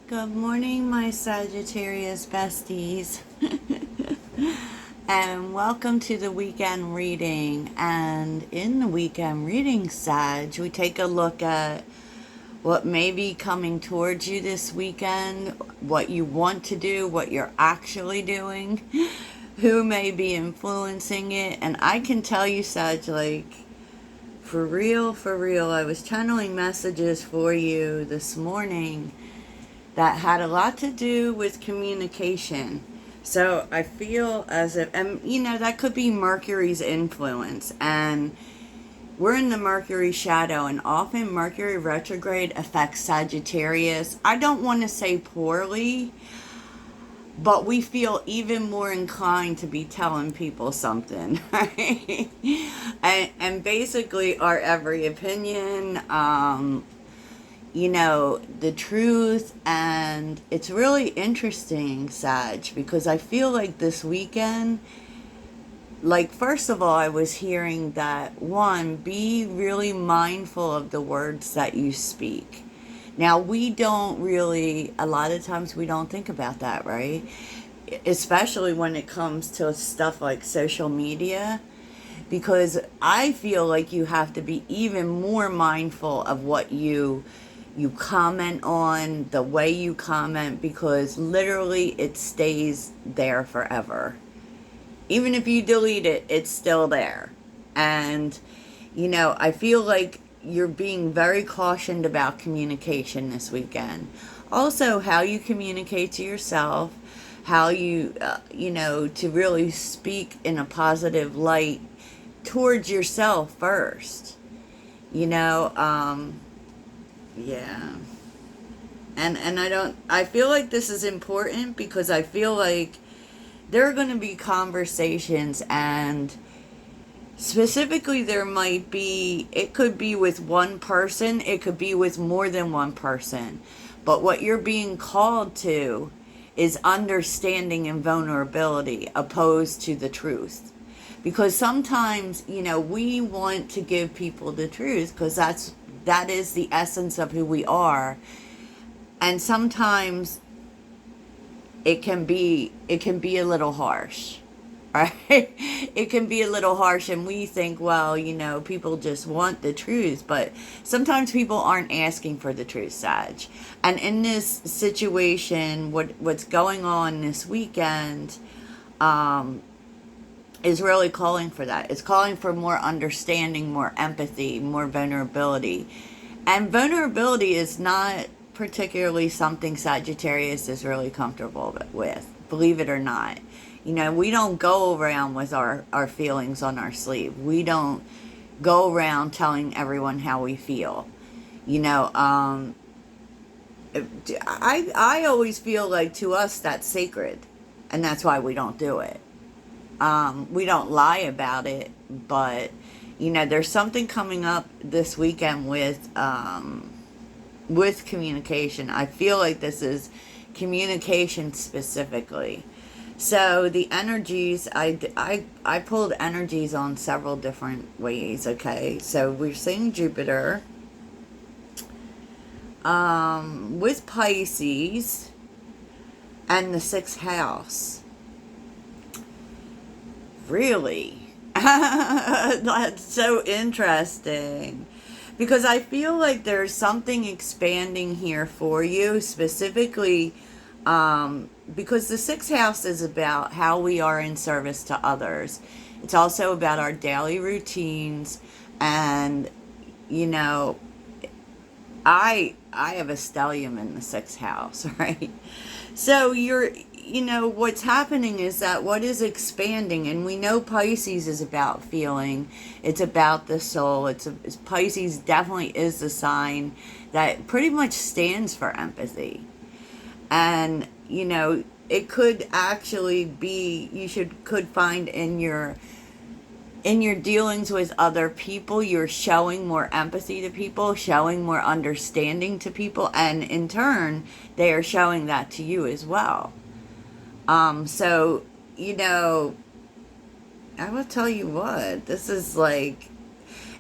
Good morning, my Sagittarius besties, and welcome to the weekend reading. And in the weekend reading, Sag, we take a look at what may be coming towards you this weekend, what you want to do, what you're actually doing, who may be influencing it. And I can tell you, Sag, like, for real, I was channeling messages for you this morning that had a lot to do with communication. So I feel as if, and that could be Mercury's influence. And we're in the Mercury shadow, and often Mercury retrograde affects Sagittarius. I don't want to say poorly, but we feel even more inclined to be telling people something, right? And basically, our every opinion, the truth. And it's really interesting, Sag, because I feel like this weekend, like, first of all, I was hearing that, one, be really mindful of the words that you speak. Now, we don't really, a lot of times, we don't think about that, right? Especially when it comes to stuff like social media, because I feel like you have to be even more mindful of what you comment on, the way you comment, because literally it stays there forever. Even if you delete it, it's still there. And, I feel like you're being very cautioned about communication this weekend. Also, how you communicate to yourself, how to really speak in a positive light towards yourself first. You know, yeah. And I feel like this is important because I feel like there are going to be conversations, and specifically it could be with one person, it could be with more than one person. But what you're being called to is understanding and vulnerability opposed to the truth. Because sometimes, we want to give people the truth because that is the essence of who we are. And sometimes it can be a little harsh, right? It can be a little harsh, and we think, well, people just want the truth, but sometimes people aren't asking for the truth, Sag. And in this situation, what's going on this weekend, is really calling for that. It's calling for more understanding, more empathy, more vulnerability. And vulnerability is not particularly something Sagittarius is really comfortable with, believe it or not. We don't go around with our feelings on our sleeve. We don't go around telling everyone how we feel. I always feel like, to us, that's sacred, and that's why we don't do it. We don't lie about it, but there's something coming up this weekend with communication. I feel like this is communication specifically. So the energies, I pulled energies on several different ways. Okay, so we're seeing Jupiter with Pisces and the sixth house. Really? That's so interesting. Because I feel like there's something expanding here for you, specifically because the sixth house is about how we are in service to others. It's also about our daily routines. And, I have a stellium in the sixth house, right? So what's happening is that what is expanding, and we know Pisces is about feeling, it's about the soul. Pisces definitely is the sign that pretty much stands for empathy. And, it could actually be, could find in your dealings with other people, you're showing more empathy to people, showing more understanding to people, and in turn, they are showing that to you as well. So, I will tell you what, this is like,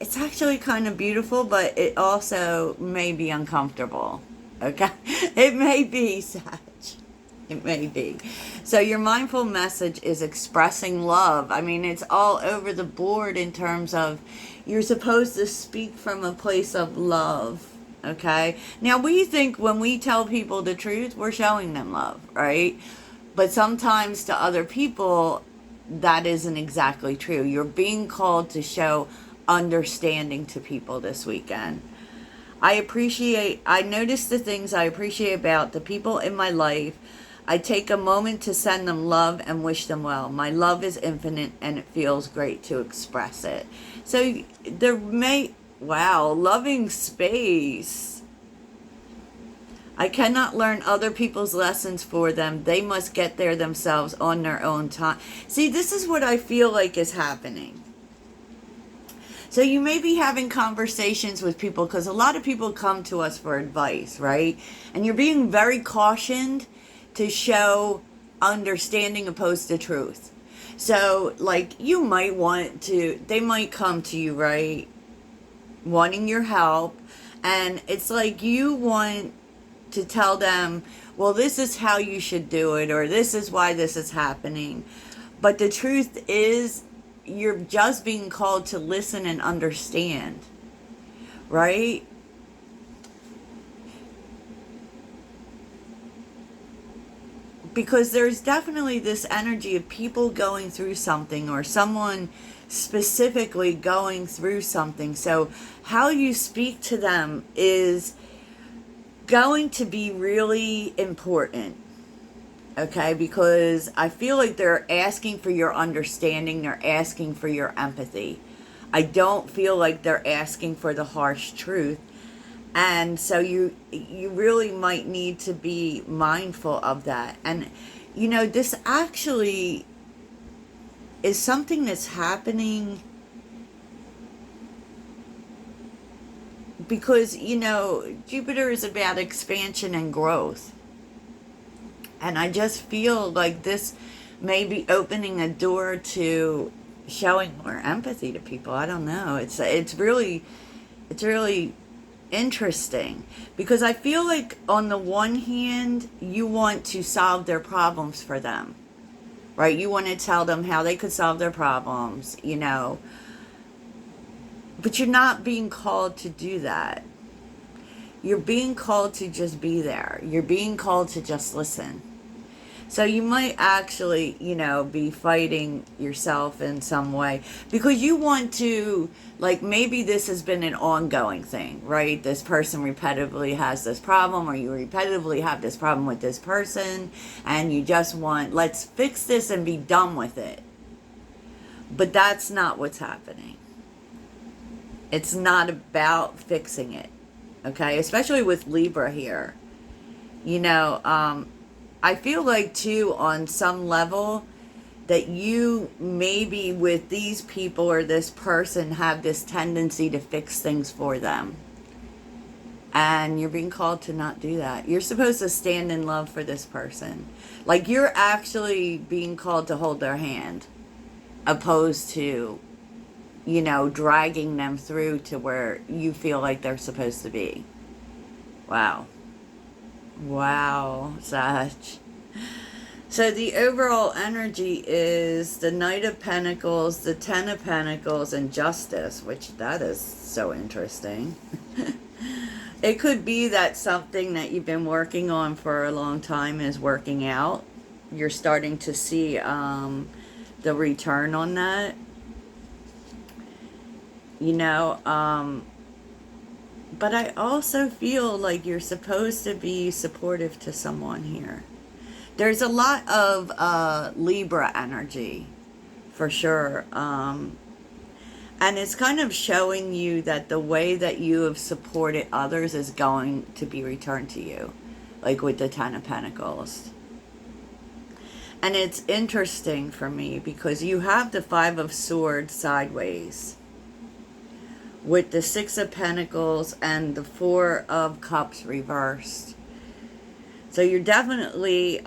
it's actually kind of beautiful, but it also may be uncomfortable. Okay? It may be, Sag. It may be. So your mindful message is expressing love. I mean, it's all over the board in terms of you're supposed to speak from a place of love. Okay? Now, we think when we tell people the truth, we're showing them love, right? But sometimes to other people, that isn't exactly true. You're being called to show understanding to people this weekend. I notice the things I appreciate about the people in my life. I take a moment to send them love and wish them well. My love is infinite and it feels great to express it. So loving space. I cannot learn other people's lessons for them. They must get there themselves on their own time. See, this is what I feel like is happening. So you may be having conversations with people because a lot of people come to us for advice, right? And you're being very cautioned to show understanding opposed to truth. So, like, they might come to you, right? Wanting your help. And it's like you want to tell them, well, this is how you should do it, or this is why this is happening. But the truth is, you're just being called to listen and understand, right? Because there's definitely this energy of people going through something, or someone specifically going through something. So how you speak to them is going to be really important. Okay, because I feel like they're asking for your understanding, they're asking for your empathy. I don't feel like they're asking for the harsh truth. And so you really might need to be mindful of that. And this actually is something that's happening because Jupiter is about expansion and growth. And I just feel like this may be opening a door to showing more empathy to people. I don't know. It's really interesting because I feel like on the one hand, you want to solve their problems for them, right? You want to tell them how they could solve their problems, but you're not being called to do that. You're being called to just be there. You're being called to just listen. So you might actually, be fighting yourself in some way because you want to, like, maybe this has been an ongoing thing, right? This person repetitively has this problem, or you repetitively have this problem with this person, and you just want, let's fix this and be done with it. But that's not what's happening. It's not about fixing it, okay? Especially with Libra here. I feel like, too, on some level, that you maybe with these people or this person have this tendency to fix things for them. And you're being called to not do that. You're supposed to stand in love for this person. Like, you're actually being called to hold their hand, opposed to, dragging them through to where you feel like they're supposed to be. Wow. Wow, Sag. So the overall energy is the Knight of Pentacles, the Ten of Pentacles, and Justice, which that is so interesting. It could be that something that you've been working on for a long time is working out. You're starting to see the return on that. But I also feel like you're supposed to be supportive to someone here. There's a lot of Libra energy, for sure. And it's kind of showing you that the way that you have supported others is going to be returned to you. Like with the Ten of Pentacles. And it's interesting for me because you have the Five of Swords sideways, with the Six of Pentacles and the Four of Cups reversed. So you're definitely,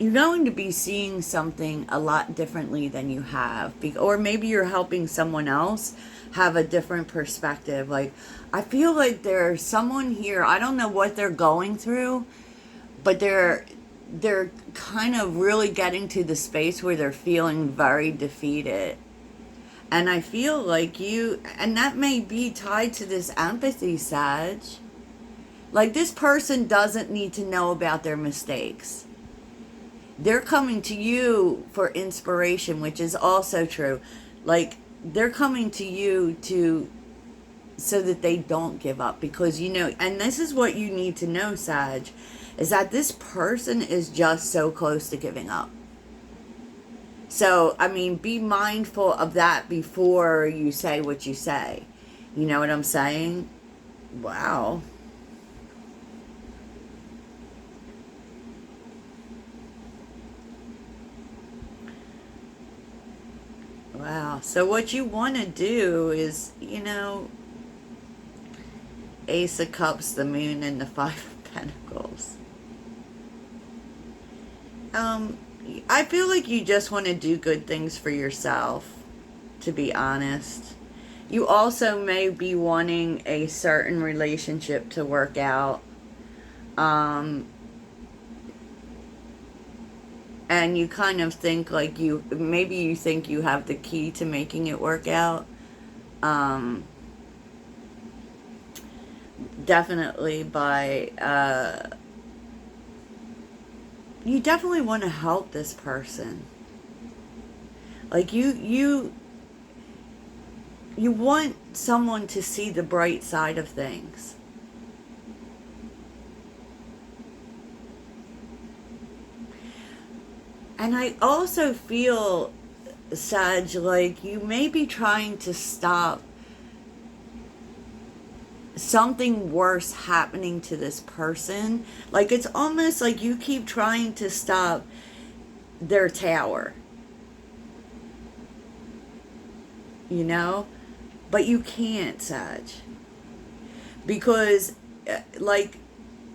you're going to be seeing something a lot differently than you have. Or maybe you're helping someone else have a different perspective. Like, I feel like there's someone here, I don't know what they're going through, but they're kind of really getting to the space where they're feeling very defeated. And I feel like and that may be tied to this empathy, Sag. Like, this person doesn't need to know about their mistakes. They're coming to you for inspiration, which is also true. Like, they're coming to you so that they don't give up. Because, and this is what you need to know, Sag, is that this person is just so close to giving up. So, I mean, be mindful of that before you say what you say. You know what I'm saying? Wow. Wow. So what you want to do is, Ace of Cups, the Moon, and the Five of Pentacles. I feel like you just want to do good things for yourself, to be honest. You also may be wanting a certain relationship to work out. And you kind of think like maybe you think you have the key to making it work out. Definitely you definitely want to help this person. Like, you want someone to see the bright side of things. And I also feel, Sag, like you may be trying to stop something worse happening to this person. Like, it's almost like you keep trying to stop their tower. But you can't, Sag. Because, like,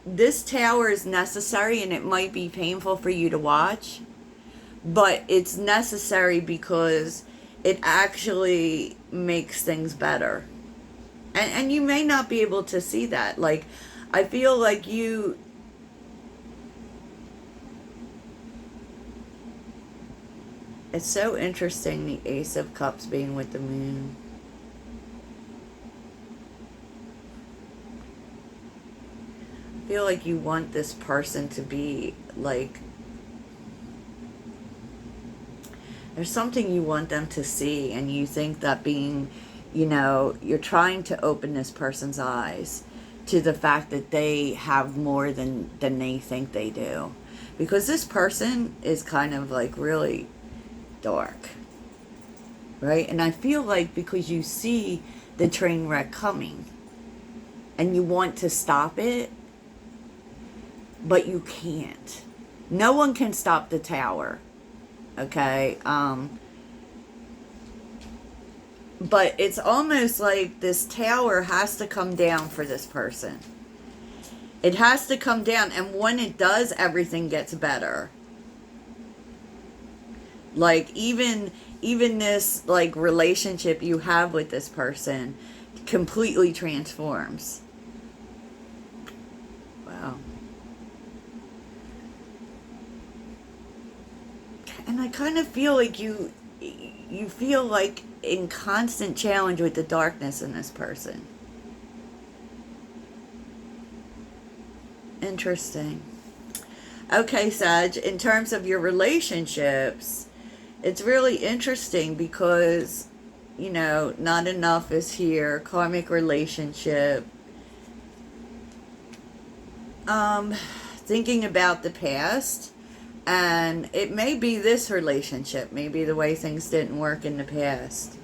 this tower is necessary, and it might be painful for you to watch. But it's necessary because it actually makes things better. And you may not be able to see that. Like, I feel like it's so interesting, the Ace of Cups being with the Moon. I feel like you want this person to be, like, there's something you want them to see, and you think that being, you're trying to open this person's eyes to the fact that they have more than they think they do. Because this person is kind of like really dark, right? And I feel like because you see the train wreck coming and you want to stop it, but you can't. No one can stop the tower. Okay, but it's almost like this tower has to come down for this person. It has to come down, and when it does, everything gets better. Like, even this, like, relationship you have with this person completely transforms. Wow. And I kind of feel like you feel like in constant challenge with the darkness in this person. Interesting. Okay, Sag, in terms of your relationships, it's really interesting because, not enough is here. Karmic relationship. Thinking about the past. And it may be this relationship, maybe the way things didn't work in the past.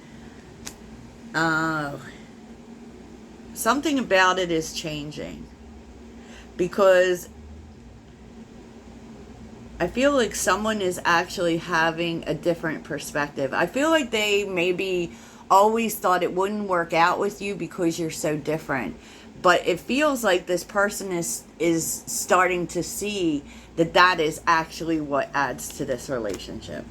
Something about it is changing. Because I feel like someone is actually having a different perspective. I feel like they maybe always thought it wouldn't work out with you because you're so different. But it feels like this person is starting to see that that is actually what adds to this relationship.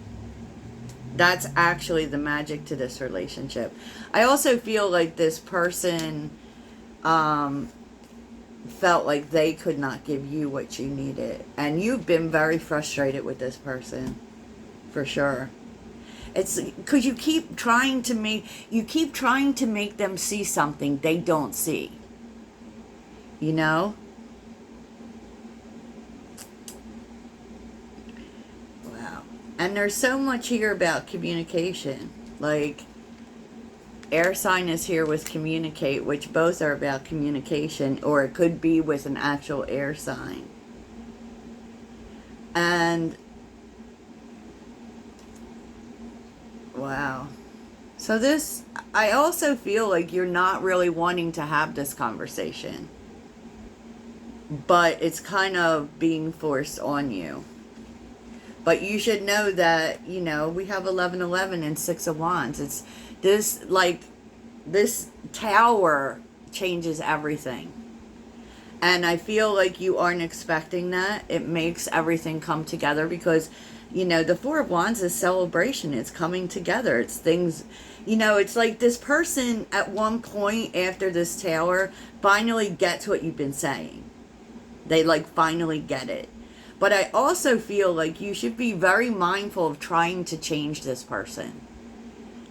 That's actually the magic to this relationship. I also feel like this person felt like they could not give you what you needed. And you've been very frustrated with this person. For sure. It's because you keep trying to make them see something they don't see. You know? Wow. And there's so much here about communication. Like, air sign is here with communicate, which both are about communication, or it could be with an actual air sign. And wow. So this, I also feel like you're not really wanting to have this conversation, but it's kind of being forced on you. But you should know that, you know, we have 1111 and 6 of Wands. It's this, like, this tower changes everything. And I feel like you aren't expecting that. It makes everything come together because, you know, the 4 of Wands is celebration. It's coming together. It's things, you know, it's like this person at one point after this tower finally gets what you've been saying. They, like, finally get it. But I also feel like you should be very mindful of trying to change this person.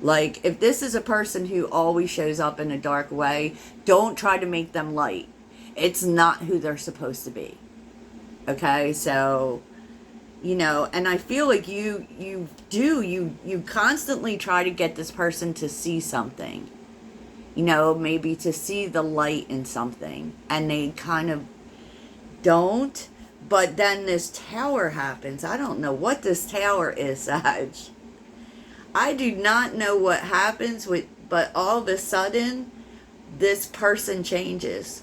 Like, if this is a person who always shows up in a dark way, don't try to make them light. It's not who they're supposed to be. Okay? So, you know, and I feel like you constantly try to get this person to see something. You know, maybe to see the light in something. And they kind of don't. But then this tower happens. I don't know what this tower is, Sag. I do not know what happens with, but all of a sudden, this person changes.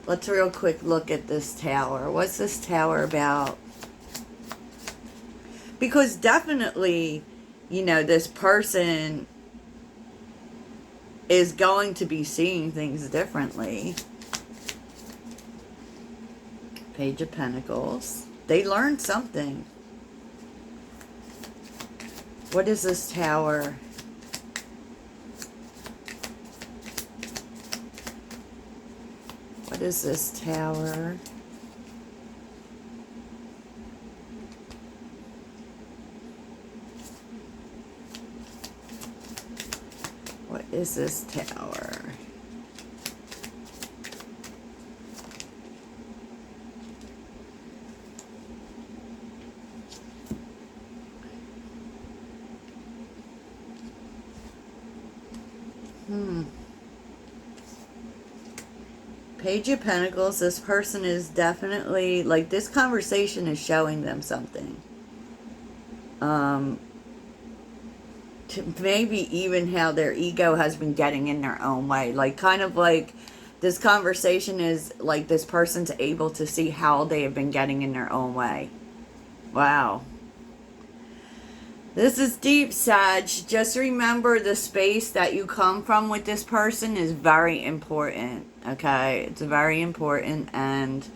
Let's real quick look at this tower. What's this tower about? Because definitely, you know, this person is going to be seeing things differently. Page of Pentacles. They learned something. What is this tower? What is this tower? What is this tower? Page of Pentacles, this person is definitely, like, this conversation is showing them something. Maybe even how their ego has been getting in their own way. Like, kind of like, this conversation is, like, this person's able to see how they have been getting in their own way. Wow. This is deep, Sag. Just remember the space that you come from with this person is very important. Okay? It's very important. And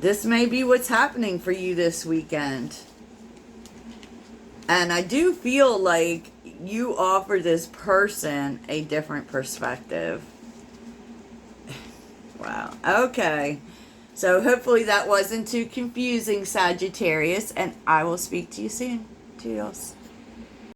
this may be what's happening for you this weekend. And I do feel like you offer this person a different perspective. Wow. Okay. So hopefully that wasn't too confusing, Sagittarius. And I will speak to you soon. Toodles.